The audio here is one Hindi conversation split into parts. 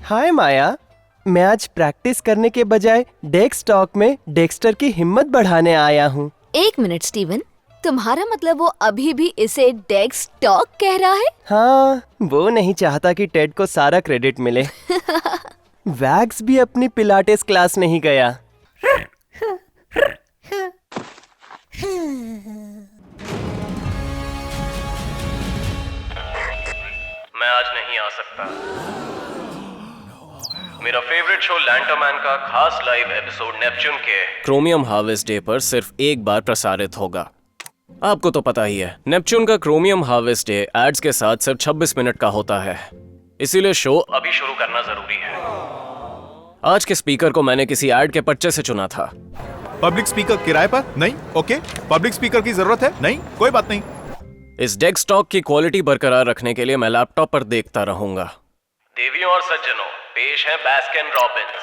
हाय माया, मैं आज प्रैक्टिस करने के बजाय डेक्स टॉक में डेक्स्टर की हिम्मत बढ़ाने आया हूँ। एक मिनट स्टीवन, तुम्हारा मतलब वो अभी भी इसे डेक्स टॉक कह रहा है? हाँ, वो नहीं चाहता कि टेड को सारा क्रेडिट मिले। वैक्स भी अपनी पिलाटेस क्लास नहीं गया। मैं आज नहीं आ सकता। मेरा फेवरेट शो लैंटरमैन का खास लाइव एपिसोड नेपच्यून के क्रोमियम हार्वेस्ट डे पर सिर्फ एक बार प्रसारित होगा। आपको तो पता ही है, नेपच्यून का क्रोमियम हार्वेस्ट डे एड्स के साथ सिर्फ 26 मिनट का होता है, इसीलिए शो अभी शुरू करना जरूरी है। आज के स्पीकर को मैंने किसी एड के पर्चे से चुना था। पब्लिक स्पीकर किराए पर? नहीं। ओके, पब्लिक स्पीकर की जरूरत है? नहीं, कोई बात नहीं। इस डेस्कटॉप की क्वालिटी बरकरार रखने के लिए मैं लैपटॉप पर देखता रहूंगा। देवियों और सज्जनों, पेश है बास्किन रॉबिन्स।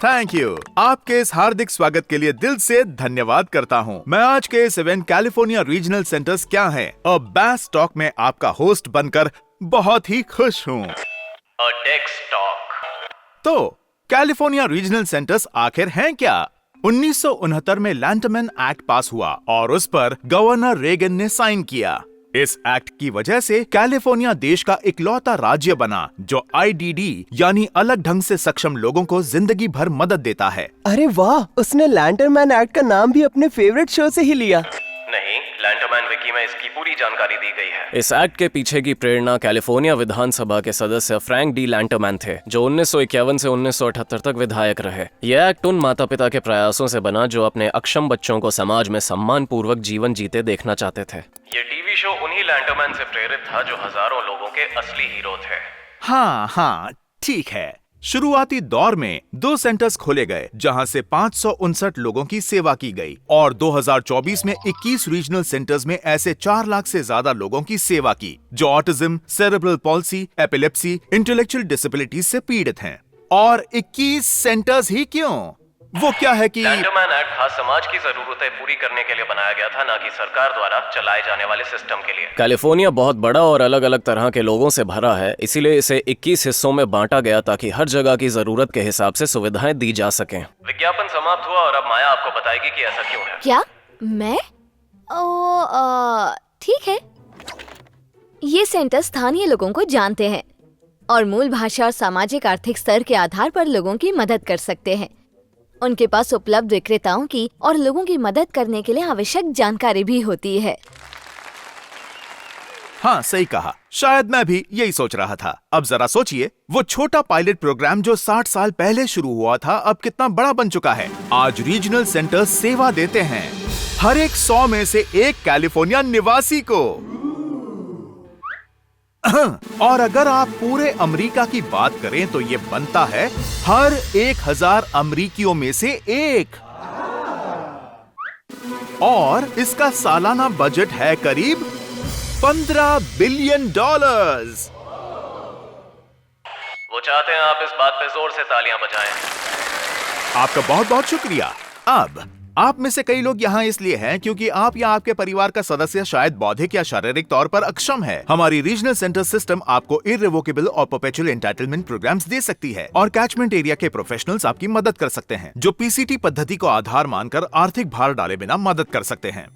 Thank you. आपके इस हार्दिक स्वागत के लिए दिल से धन्यवाद करता हूँ। मैं आज के इस इवेंट कैलिफोर्निया रीजनल सेंटर्स क्या है और बैस टॉक में आपका होस्ट बनकर बहुत ही खुश हूँ। तो कैलिफोर्निया रीजनल सेंटर्स आखिर हैं क्या? 1969 में लैंटरमैन एक्ट पास हुआ और उस पर गवर्नर रेगन ने साइन किया। इस एक्ट की वजह से कैलिफोर्निया देश का इकलौता राज्य बना जो आईडीडी यानी अलग ढंग से सक्षम लोगों को जिंदगी भर मदद देता है। अरे वाह, उसने लैंटरमैन एक्ट का नाम भी अपने फेवरेट शो से ही लिया। नहीं, लैंटरमैन विकी में इसकी पूरी जानकारी दी गई है। इस एक्ट के पीछे की प्रेरणा कैलिफोर्निया विधानसभा के सदस्य फ्रैंक डी लैंटरमैन थे, जो 1951 से 1978 तक विधायक रहे। यह एक्ट उन माता पिता के प्रयासों से बना जो अपने अक्षम बच्चों को समाज में सम्मान पूर्वक जीवन जीते देखना चाहते थे। ये टीवी शो उन्हीं लैंटरमैन से प्रेरित था जो हजारों लोगों के असली हीरो थे। हाँ, ठीक है। शुरुआती दौर में 2 सेंटर्स खोले गए जहां से 559 लोगों की सेवा की गई और 2024 में 21 रीजनल सेंटर्स में ऐसे 4 लाख से ज्यादा लोगों की सेवा की जो autism, cerebral palsy, epilepsy, intellectual disabilities से पीड़ित हैं। और 21 सेंटर्स ही क्यों? वो क्या है कि लैंटरमैन एक्ट खास समाज की जरूरतें पूरी करने के लिए बनाया गया था, ना कि सरकार द्वारा चलाए जाने वाले सिस्टम के लिए। कैलिफोर्निया बहुत बड़ा और अलग अलग तरह के लोगों से भरा है, इसीलिए इसे 21 हिस्सों में बांटा गया ताकि हर जगह की जरूरत के हिसाब से सुविधाएं दी जा सकें। विज्ञापन समाप्त हुआ और अब माया आपको बताएगी कि ऐसा क्यों है। क्या? मैं? ठीक है। ये सेंटर स्थानीय लोगों को जानते हैं और मूल भाषा और सामाजिक आर्थिक स्तर के आधार पर लोगों की मदद कर सकते हैं। उनके पास उपलब्ध विक्रेताओं की और लोगों की मदद करने के लिए आवश्यक जानकारी भी होती है। हाँ, सही कहा। शायद मैं भी यही सोच रहा था। अब जरा सोचिए, वो छोटा पायलट प्रोग्राम जो 60 साल पहले शुरू हुआ था अब कितना बड़ा बन चुका है। आज रीजनल सेंटर्स सेवा देते हैं हर एक 100 में से एक कैलिफोर्निया निवासी को। और अगर आप पूरे अमेरिका की बात करें तो ये बनता है हर 1000 अमेरिकियों में से एक। और इसका सालाना बजट है करीब $15 बिलियन। वो चाहते हैं आप इस बात पे जोर से तालियां बजाएं। आपका बहुत बहुत शुक्रिया। अब आप में से कई लोग यहाँ इसलिए हैं क्योंकि आप या आपके परिवार का सदस्य शायद बौद्धिक या शारीरिक तौर पर अक्षम है। हमारी रीजनल सेंटर सिस्टम आपको इररिवोकेबल और परपेचुअल एंटाइटलमेंट प्रोग्राम्स दे सकती है और कैचमेंट एरिया के प्रोफेशनल्स आपकी मदद कर सकते हैं जो पीसीटी पद्धति को आधार मानकर आर्थिक भार डाले बिना मदद कर सकते हैं।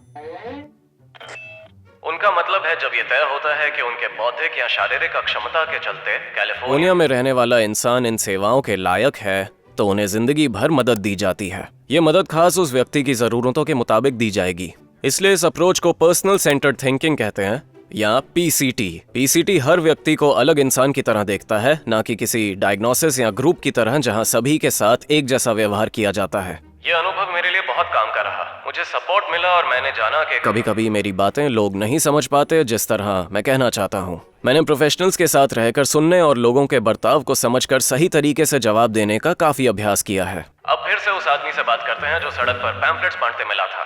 उनका मतलब है जब ये तय होता है कि उनके बौद्धिक या शारीरिक अक्षमता के चलते कैलिफोर्निया में रहने वाला इंसान इन सेवाओं के लायक है तो उन्हें जिंदगी भर मदद दी जाती है। ये मदद खास उस व्यक्ति की जरूरतों के मुताबिक दी जाएगी। इसलिए इस अप्रोच को पर्सनल सेंटर्ड थिंकिंग कहते हैं या पीसीटी। पीसीटी हर व्यक्ति को अलग इंसान की तरह देखता है, ना कि किसी डायग्नोसिस या ग्रुप की तरह जहां सभी के साथ एक जैसा व्यवहार किया जाता है। ये अनुभव मेरे लिए बहुत काम का रहा। मुझे सपोर्ट मिला और मैंने जाना कि कभी कभी मेरी बातें लोग नहीं समझ पाते जिस तरह मैं कहना चाहता हूँ। मैंने प्रोफेशनल्स के साथ रहकर सुनने और लोगों के बर्ताव को समझकर सही तरीके से जवाब देने का काफी अभ्यास किया है। अब फिर से उस आदमी से बात करते हैं जो सड़क पर पैम्फलेट्स बांटते मिला था।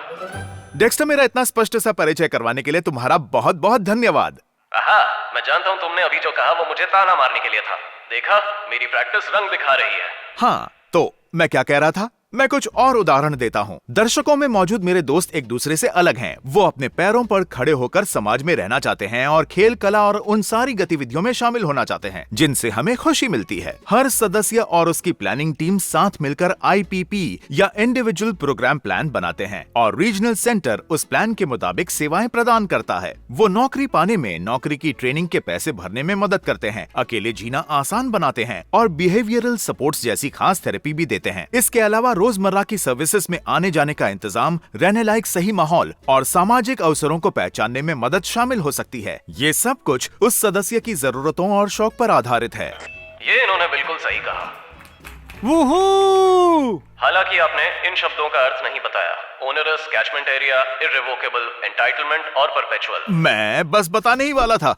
डेक्स्टर, मेरा इतना स्पष्ट सा परिचय करवाने के लिए तुम्हारा बहुत बहुत धन्यवाद। मैं जानता हूँ तुमने अभी जो कहा वो मुझे ताना मारने के लिए था। देखा, मेरी प्रैक्टिस रंग दिखा रही है। हाँ, तो मैं क्या कह रहा था? मैं कुछ और उदाहरण देता हूँ। दर्शकों में मौजूद मेरे दोस्त एक दूसरे से अलग हैं। वो अपने पैरों पर खड़े होकर समाज में रहना चाहते हैं और खेल, कला और उन सारी गतिविधियों में शामिल होना चाहते हैं जिनसे हमें खुशी मिलती है। हर सदस्य और उसकी प्लानिंग टीम साथ मिलकर IPP या इंडिविजुअल प्रोग्राम प्लान बनाते हैं और रीजनल सेंटर उस प्लान के मुताबिक सेवाएं प्रदान करता है। वो नौकरी पाने में, नौकरी की ट्रेनिंग के पैसे भरने में मदद करते हैं, अकेले जीना आसान बनाते हैं और बिहेवियरल सपोर्ट्स जैसी खास थेरेपी भी देते हैं। इसके अलावा रोजमर्रा की सर्विसेज में आने जाने का इंतजाम, रहने लायक सही माहौल और सामाजिक अवसरों को पहचानने में मदद शामिल हो सकती है। ये सब कुछ उस सदस्य की जरूरतों और शौक पर आधारित है। ये इन्होंने बिल्कुल सही कहा। वूहू! हालांकि आपने इन शब्दों का अर्थ नहीं बताया। ओनरस, कैचमेंट एरिया, इर्रिवोकेबल, एंटाइटलमेंट और परपेचुअल। मैं बस बताने ही वाला था।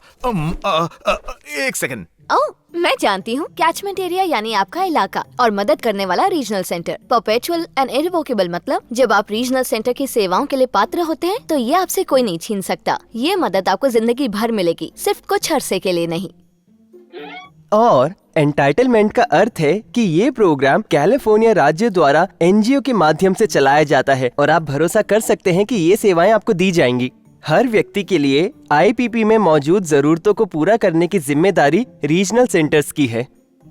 एक सेकंड। ओह, मैं जानती हूँ। कैचमेंट एरिया यानी आपका इलाका और मदद करने वाला regional centre. Perpetual and irrevocable मतलब जब आप रीजनल सेंटर की सेवाओं के लिए पात्र होते हैं तो ये आपसे कोई नहीं छीन सकता। ये मदद आपको जिंदगी भर मिलेगी, सिर्फ कुछ अरसे के लिए नहीं। और एंटाइटलमेंट का अर्थ है कि ये प्रोग्राम कैलिफोर्निया राज्य द्वारा NGO के माध्यम से चलाया जाता है और आप भरोसा कर सकते हैं कि ये सेवाएं आपको दी जाएंगी। हर व्यक्ति के लिए IPP में मौजूद जरूरतों को पूरा करने की जिम्मेदारी रीजनल सेंटर्स की है।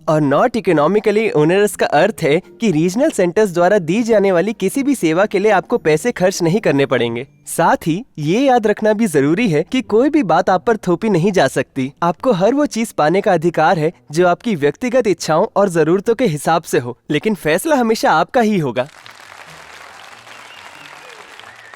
और नॉट इकोनॉमिकली ओनरस का अर्थ है कि रीजनल सेंटर्स द्वारा दी जाने वाली किसी भी सेवा के लिए आपको पैसे खर्च नहीं करने पड़ेंगे। साथ ही ये याद रखना भी जरूरी है कि कोई भी बात आप पर थोपी नहीं जा सकती। आपको हर वो चीज पाने का अधिकार है जो आपकी व्यक्तिगत इच्छाओं और जरूरतों के हिसाब से हो, लेकिन फैसला हमेशा आपका ही होगा।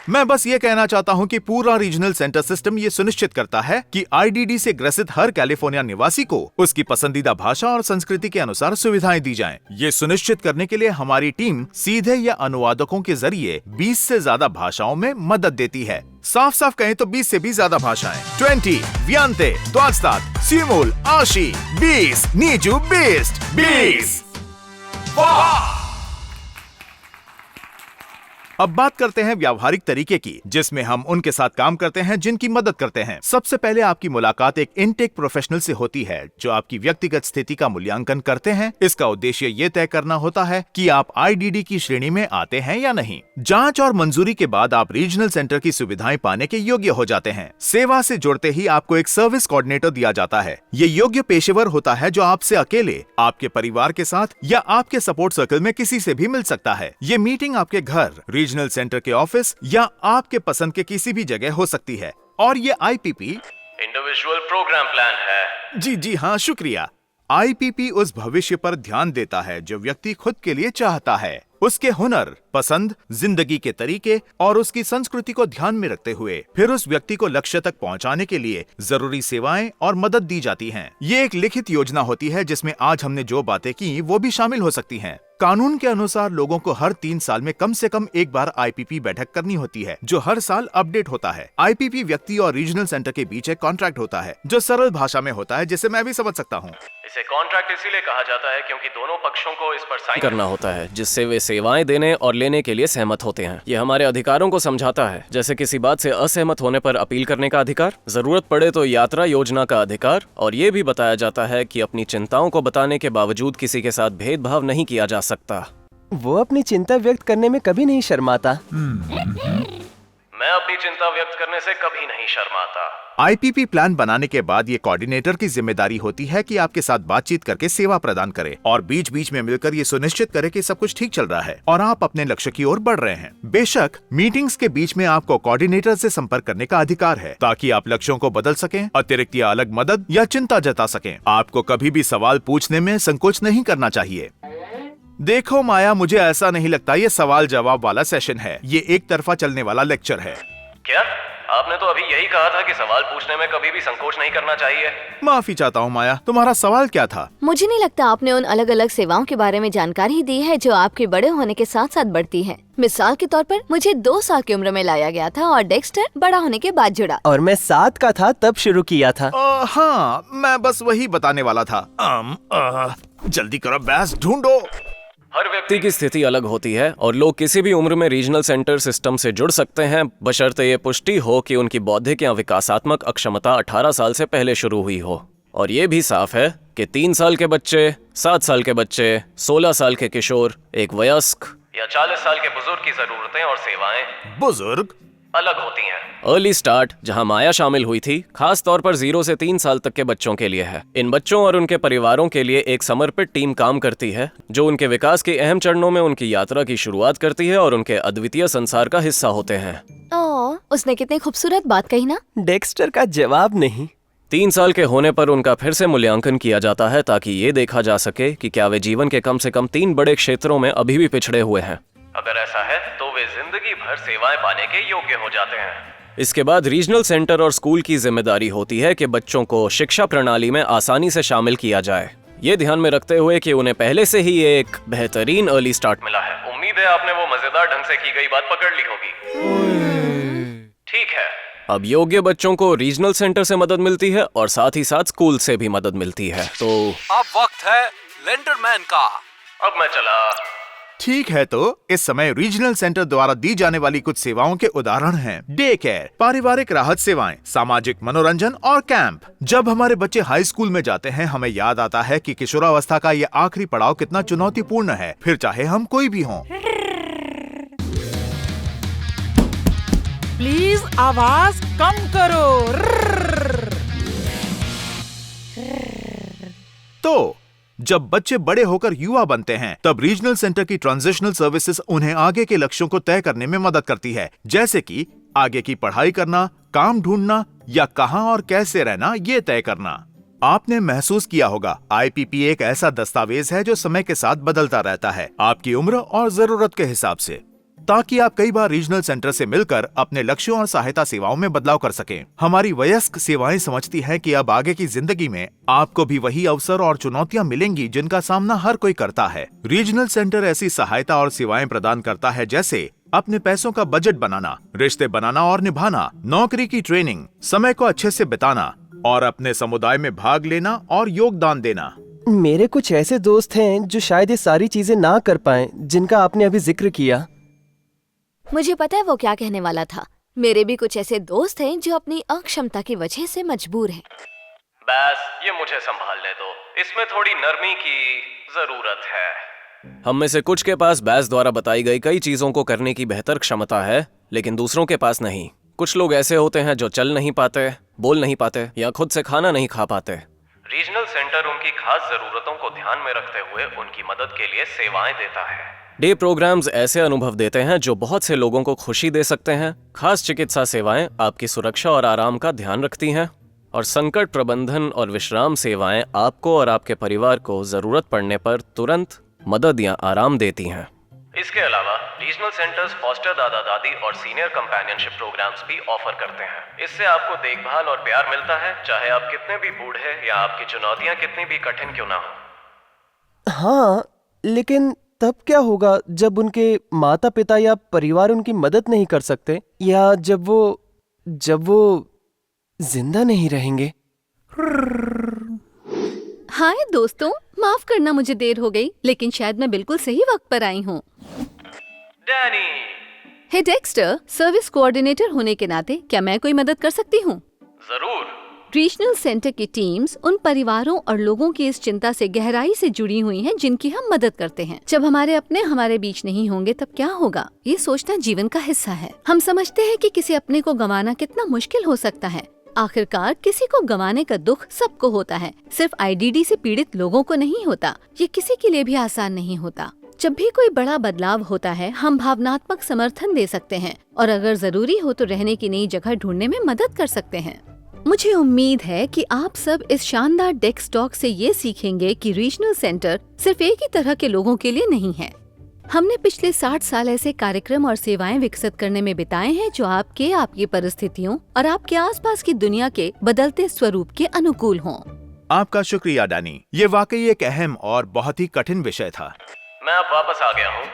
मैं बस ये कहना चाहता हूँ कि पूरा रीजनल सेंटर सिस्टम ये सुनिश्चित करता है कि IDD से ग्रसित हर कैलिफोर्निया निवासी को उसकी पसंदीदा भाषा और संस्कृति के अनुसार सुविधाएं दी जाएं। ये सुनिश्चित करने के लिए हमारी टीम सीधे या अनुवादकों के जरिए 20 से ज्यादा भाषाओं में मदद देती है। साफ साफ कहें तो 20 से भी ज्यादा भाषाएं। 20 Viante, Deutschland, Simul, Ashi, 20, Niju, Beast, 20। वाह! अब बात करते हैं व्यावहारिक तरीके की, जिसमें हम उनके साथ काम करते हैं जिनकी मदद करते हैं। सबसे पहले आपकी मुलाकात एक इनटेक प्रोफेशनल से होती है जो आपकी व्यक्तिगत स्थिति का मूल्यांकन करते हैं। इसका उद्देश्य ये तय करना होता है कि आप IDD की श्रेणी में आते हैं या नहीं। जांच और मंजूरी के बाद आप रीजनल सेंटर की सुविधाएं पाने के योग्य हो जाते हैं। सेवा से जुड़ते ही आपको एक सर्विस कोऑर्डिनेटर दिया जाता है। ये योग्य पेशेवर होता है जो आपसे अकेले, आपके परिवार के साथ या आपके सपोर्ट सर्कल में किसी से भी मिल सकता है। ये मीटिंग आपके घर, रीजनल सेंटर के ऑफिस या आपके पसंद के किसी भी जगह हो सकती है। और ये IPP इंडिविजुअल प्रोग्राम प्लान है। जी हाँ, शुक्रिया। IPP उस भविष्य पर ध्यान देता है जो व्यक्ति खुद के लिए चाहता है। उसके हुनर, पसंद, जिंदगी के तरीके और उसकी संस्कृति को ध्यान में रखते हुए फिर उस व्यक्ति को लक्ष्य तक पहुंचाने के लिए जरूरी सेवाएं और मदद दी जाती हैं। ये एक लिखित योजना होती है जिसमें आज हमने जो बातें की वो भी शामिल हो सकती हैं। कानून के अनुसार लोगों को हर 3 साल में कम से कम एक बार IPP बैठक करनी होती है जो हर साल अपडेट होता है। IPP व्यक्ति और रीजनल सेंटर के बीच एक कॉन्ट्रैक्ट होता है जो सरल भाषा में होता है, जिसे मैं भी समझ सकता हूँ। इसे कॉन्ट्रैक्ट इसीलिए कहा जाता है क्योंकि दोनों पक्षों को इस पर साइन करना होता है जिससे वे सेवाएं देने और लेने के लिए सहमत होते हैं। ये हमारे अधिकारों को समझाता है, जैसे किसी बात से असहमत होने पर अपील करने का अधिकार, जरूरत पड़े तो यात्रा योजना का अधिकार, और ये भी बताया जाता है कि अपनी चिंताओं को बताने के बावजूद किसी के साथ भेदभाव नहीं किया जा सकता। वो अपनी चिंता व्यक्त करने में कभी नहीं शर्माता। मैं अपनी चिंता व्यक्त करने से कभी नहीं शर्माता। IPP प्लान बनाने के बाद ये कोऑर्डिनेटर की जिम्मेदारी होती है कि आपके साथ बातचीत करके सेवा प्रदान करे और बीच बीच में मिलकर ये सुनिश्चित करे कि सब कुछ ठीक चल रहा है और आप अपने लक्ष्य की ओर बढ़ रहे हैं। बेशक मीटिंग्स के बीच में आपको कोऑर्डिनेटर से संपर्क करने का अधिकार है ताकि आप लक्ष्यों को बदल सकें, अतिरिक्त या अलग मदद या चिंता जता सकें। आपको कभी भी सवाल पूछने में संकोच नहीं करना चाहिए। देखो माया, मुझे ऐसा नहीं लगता ये सवाल जवाब वाला सेशन है। ये एक तरफा चलने वाला लेक्चर है। क्या आपने तो अभी यही कहा था कि सवाल पूछने में कभी भी संकोच नहीं करना चाहिए। माफी चाहता हूँ माया, तुम्हारा सवाल क्या था? मुझे नहीं लगता आपने उन अलग अलग सेवाओं के बारे में जानकारी दी है जो आपके बड़े होने के साथ साथ बढ़ती है। मिसाल के तौर पर मुझे 2 साल की उम्र में लाया गया था और डेक्स्टर बड़ा होने के बाद जुड़ा। और मैं 7 का था तब शुरू किया था। हाँ, मैं बस वही बताने वाला था। जल्दी करो, बैस ढूंढो। हर व्यक्ति की स्थिति अलग होती है और लोग किसी भी उम्र में रीजनल सेंटर सिस्टम से जुड़ सकते हैं, बशर्ते ये पुष्टि हो कि उनकी बौद्धिक या विकासात्मक अक्षमता 18 साल से पहले शुरू हुई हो। और ये भी साफ है कि 3 साल के बच्चे, 7 साल के बच्चे, 16 साल के किशोर, एक वयस्क या 40 साल के बुजुर्ग की जरूरतें और सेवाएं बुजुर्ग? अलग होती हैं। अर्ली स्टार्ट, जहां माया शामिल हुई थी, खास तौर पर 0 से 3 साल तक के बच्चों के लिए है। इन बच्चों और उनके परिवारों के लिए एक समर्पित टीम काम करती है जो उनके विकास के अहम चरणों में उनकी यात्रा की शुरुआत करती है और उनके अद्वितीय संसार का हिस्सा होते हैं। उसने कितनी खूबसूरत बात कही ना। डेक्स्टर का जवाब नहीं। 3 साल के होने पर उनका फिर से मूल्यांकन किया जाता है ताकि ये देखा जा सके कि क्या वे जीवन के कम से कम 3 बड़े क्षेत्रों में अभी भी पिछड़े हुए हैं। अगर ऐसा है तो वे जिंदगी भर सेवाएं पाने के योग्य हो जाते हैं। इसके बाद रीजनल सेंटर और स्कूल की जिम्मेदारी होती है कि बच्चों को शिक्षा प्रणाली में आसानी से शामिल किया जाए, ये ध्यान में रखते हुए कि उन्हें पहले से ही एक बेहतरीन अर्ली स्टार्ट मिला है। उम्मीद है आपने वो मजेदार ढंग से की गई बात पकड़ ली होगी। ठीक है, अब योग्य बच्चों को रीजनल सेंटर से मदद मिलती है और साथ ही साथ स्कूल से भी मदद मिलती है। तो अब वक्त है लेंडरमैन का। अब मैं चला। ठीक है, तो इस समय रीजनल सेंटर द्वारा दी जाने वाली कुछ सेवाओं के उदाहरण हैं। डे केयर, पारिवारिक राहत सेवाएं, सामाजिक मनोरंजन और कैंप। जब हमारे बच्चे हाई स्कूल में जाते हैं, हमें याद आता है कि किशोरावस्था का ये आखिरी पड़ाव कितना चुनौतीपूर्ण है, फिर चाहे हम कोई भी हों। प्लीज आवाज कम करो। तो जब बच्चे बड़े होकर युवा बनते हैं, तब रीजनल सेंटर की ट्रांजिशनल सर्विसेज उन्हें आगे के लक्ष्यों को तय करने में मदद करती है, जैसे कि आगे की पढ़ाई करना, काम ढूंढना या कहां और कैसे रहना ये तय करना। आपने महसूस किया होगा, IPP एक ऐसा दस्तावेज है जो समय के साथ बदलता रहता है, आपकी उम्र और जरूरत के हिसाब से, ताकि आप कई बार रीजनल सेंटर से मिलकर अपने लक्ष्यों और सहायता सेवाओं में बदलाव कर सकें। हमारी वयस्क सेवाएं समझती हैं कि अब आगे की जिंदगी में आपको भी वही अवसर और चुनौतियां मिलेंगी जिनका सामना हर कोई करता है। रीजनल सेंटर ऐसी सहायता और सेवाएं प्रदान करता है जैसे अपने पैसों का बजट बनाना, रिश्ते बनाना और निभाना, नौकरी की ट्रेनिंग, समय को अच्छे से बिताना और अपने समुदाय में भाग लेना और योगदान देना। मेरे कुछ ऐसे दोस्त हैं जो शायद ये सारी चीजें ना कर पाएं जिनका आपने अभी जिक्र किया। मुझे पता है वो क्या कहने वाला था। मेरे भी कुछ ऐसे दोस्त हैं जो अपनी अक्षमता की वजह से मजबूर हैं। बस ये मुझे संभालने दो, इसमें थोड़ी नरमी की जरूरत है। हम में से कुछ के पास बैस द्वारा बताई गई कई चीजों को करने की बेहतर क्षमता है, लेकिन दूसरों के पास नहीं। कुछ लोग ऐसे होते हैं जो चल नहीं पाते, बोल नहीं पाते या खुद से खाना नहीं खा पाते। रीजनल सेंटर उनकी खास जरूरतों को ध्यान में रखते हुए उनकी मदद के लिए सेवाएं देता है। डे प्रोग्राम्स ऐसे अनुभव देते हैं जो बहुत से लोगों को खुशी दे सकते हैं। खास चिकित्सा सेवाएं आपकी सुरक्षा और आराम का ध्यान रखती हैं, और संकट प्रबंधन और विश्राम सेवाएं आपको और आपके परिवार को जरूरत पड़ने पर तुरंत मदद या आराम देती हैं। इसके अलावा रीजनल सेंटर्स फॉस्टर दादा दादी और सीनियर कंपेनियनशिप प्रोग्राम्स भी ऑफर करते हैं। इससे आपको देखभाल और प्यार मिलता है, चाहे आप कितने भी बूढ़े या आपकी चुनौतियां कितनी भी कठिन क्यों ना हो। हाँ, लेकिन तब क्या होगा जब उनके माता पिता या परिवार उनकी मदद नहीं कर सकते, या जब वो जिंदा नहीं रहेंगे? हाय दोस्तों, माफ करना मुझे देर हो गई, लेकिन शायद मैं बिल्कुल सही वक्त पर आई हूँ। डैनी, हे डेक्स्टर, सर्विस कोऑर्डिनेटर होने के नाते क्या मैं कोई मदद कर सकती हूँ? जरूर। रीजनल सेंटर की टीम्स उन परिवारों और लोगों की इस चिंता से गहराई से जुड़ी हुई हैं जिनकी हम मदद करते हैं। जब हमारे अपने हमारे बीच नहीं होंगे तब क्या होगा? ये सोचना जीवन का हिस्सा है। हम समझते हैं कि किसी अपने को गंवाना कितना मुश्किल हो सकता है। आखिरकार किसी को गंवाने का दुख सबको होता है, सिर्फ IDD से पीड़ित लोगों को नहीं होता। ये किसी के लिए भी आसान नहीं होता। जब भी कोई बड़ा बदलाव होता है, हम भावनात्मक समर्थन दे सकते हैं और अगर जरूरी हो तो रहने की नई जगह ढूंढने में मदद कर सकते हैं। मुझे उम्मीद है कि आप सब इस शानदार डेक्स टॉक से ये सीखेंगे कि रीजनल सेंटर सिर्फ एक ही तरह के लोगों के लिए नहीं है। हमने पिछले 60 साल ऐसे कार्यक्रम और सेवाएं विकसित करने में बिताए हैं जो आपकी परिस्थितियों और आपके आसपास की दुनिया के बदलते स्वरूप के अनुकूल हों। आपका शुक्रिया डैनी, ये वाकई एक अहम और बहुत ही कठिन विषय था। मैं अब वापस आ गया हूँ।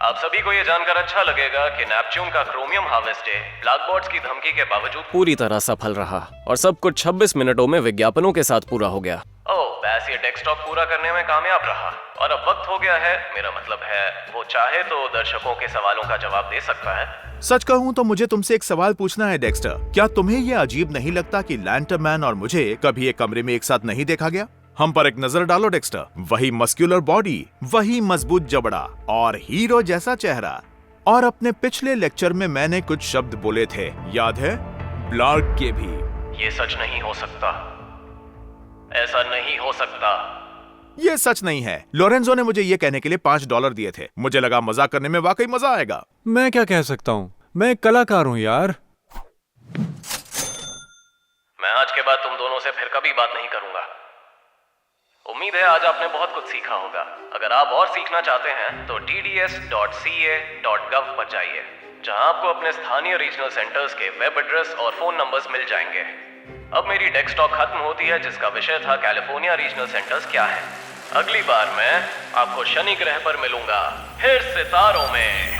आप सभी को ये जानकर अच्छा लगेगा कि नेपच्यून का क्रोमियम हार्वेस्ट डे ब्लैकबॉर्ड्स की धमकी के बावजूद पूरी तरह सफल रहा और सब कुछ 26 मिनटों में विज्ञापनों के साथ पूरा हो गया। ओह, बस ये डेस्कटॉप पूरा करने में कामयाब रहा और अब वक्त हो गया है, मेरा मतलब है वो चाहे तो दर्शकों के सवालों का जवाब दे सकता है। सच कहूं तो मुझे तुमसे एक सवाल पूछना है डेक्स्टर, क्या तुम्हें ये अजीब नहीं लगता कि लैंटरमैन और मुझे कभी एक कमरे में एक साथ नहीं देखा गया? हम पर एक नजर डालो डेक्स्टर। वही मस्कुलर बॉडी, वही मजबूत जबड़ा और हीरो जैसा चेहरा। और अपने पिछले लेक्चर में मैंने कुछ शब्द बोले थे, याद है? ब्लार्क के भी। ये सच नहीं हो सकता, ऐसा नहीं हो सकता। ये सच नहीं है। लोरेंजो ने मुझे ये कहने के लिए $5 दिए थे। मुझे लगा मजाक करने में वाकई मजा आएगा। मैं क्या कह सकता हूँ, मैं एक कलाकार हूँ यार। मैं आज के बाद तुम दोनों से फिर कभी बात नहीं करूंगा। उम्मीद है आज आपने बहुत कुछ सीखा होगा। अगर आप और सीखना चाहते हैं तो tds.ca.gov पर जाइए, जहां आपको अपने स्थानीय रीजनल सेंटर्स के वेब एड्रेस और फोन नंबर्स मिल जाएंगे। अब मेरी डेस्कटॉप खत्म होती है, जिसका विषय था कैलिफोर्निया रीजनल सेंटर्स क्या है। अगली बार मैं आपको शनि ग्रह पर मिलूंगा, फिर सितारों में।